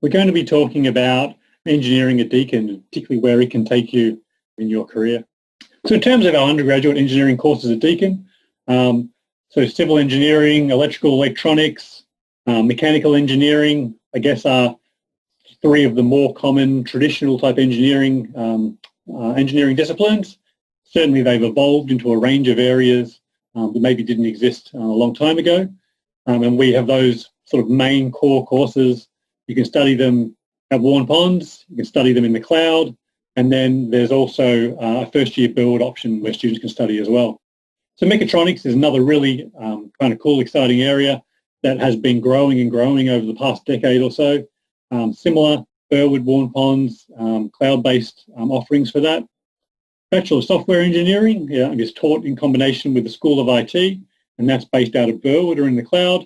We're going to be talking about engineering at Deakin, particularly where it can take you in your career. So in terms of our undergraduate engineering courses at Deakin, so civil engineering, electrical, electronics, mechanical engineering, I guess are three of the more common traditional type engineering disciplines. Certainly they've evolved into a range of areas that maybe didn't exist a long time ago. And we have those sort of main core courses. You can study them at Warren Ponds, you can study them in the cloud, and then there's also a first year build option where students can study as well. So mechatronics is another really kind of cool, exciting area that has been growing and growing over the past decade or so. Similar, Burwood, Warren Ponds, cloud-based offerings for that. Bachelor of Software Engineering is taught in combination with the School of IT, and that's based out of Burwood or in the cloud.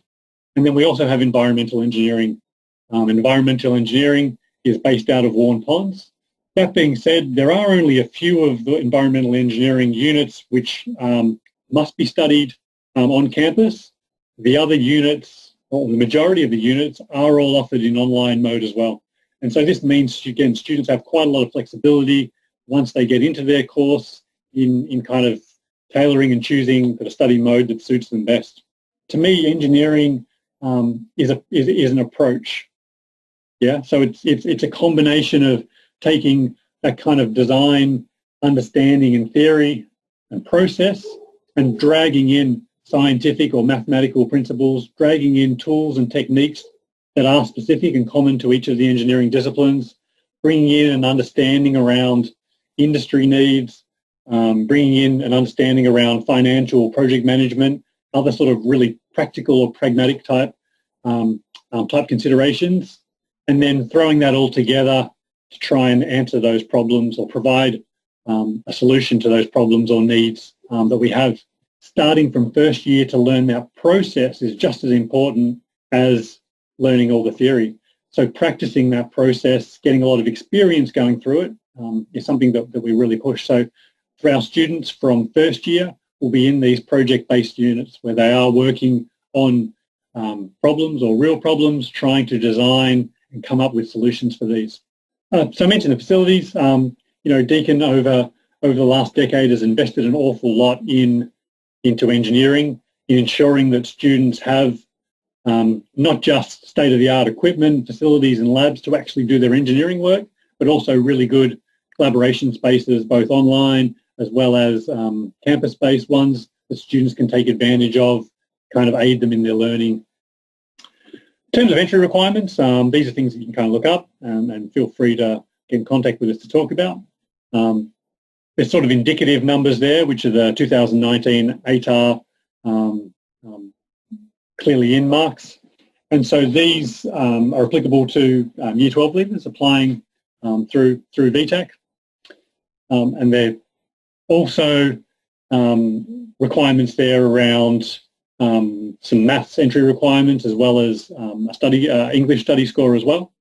And then we also have Environmental Engineering. Environmental Engineering is based out of Warren Ponds. That being said, there are only a few of the environmental engineering units which must be studied on campus. The other units, or the majority of the units, are all offered in online mode as well. And so this means, again, students have quite a lot of flexibility once they get into their course in kind of tailoring and choosing the study mode that suits them best. To me, engineering is an approach. Yeah, so it's a combination of taking that kind of design, understanding and theory and process and dragging in scientific or mathematical principles, dragging in tools and techniques that are specific and common to each of the engineering disciplines, bringing in an understanding around industry needs, bringing in an understanding around financial project management, other sort of really practical or pragmatic type considerations, and then throwing that all together to try and answer those problems or provide a solution to those problems or needs that we have. Starting from first year to learn that process is just as important as learning all the theory. So practicing that process, getting a lot of experience going through it is something that we really push. So for our students from first year, we'll be in these project-based units where they are working on problems or real problems, trying to design and come up with solutions for these. So I mentioned the facilities. Deakin over the last decade has invested an awful lot into engineering, in ensuring that students have not just state-of-the-art equipment, facilities and labs to actually do their engineering work, but also really good collaboration spaces, both online as well as campus-based ones that students can take advantage of, kind of aid them in their learning. In terms of entry requirements, these are things that you can kind of look up and feel free to get in contact with us to talk about. There's sort of indicative numbers there, which are the 2019 ATAR clearly in marks. And so these are applicable to Year 12 leavers applying through VTAC. And there are also requirements there around some maths entry requirements as well as a English study score as well.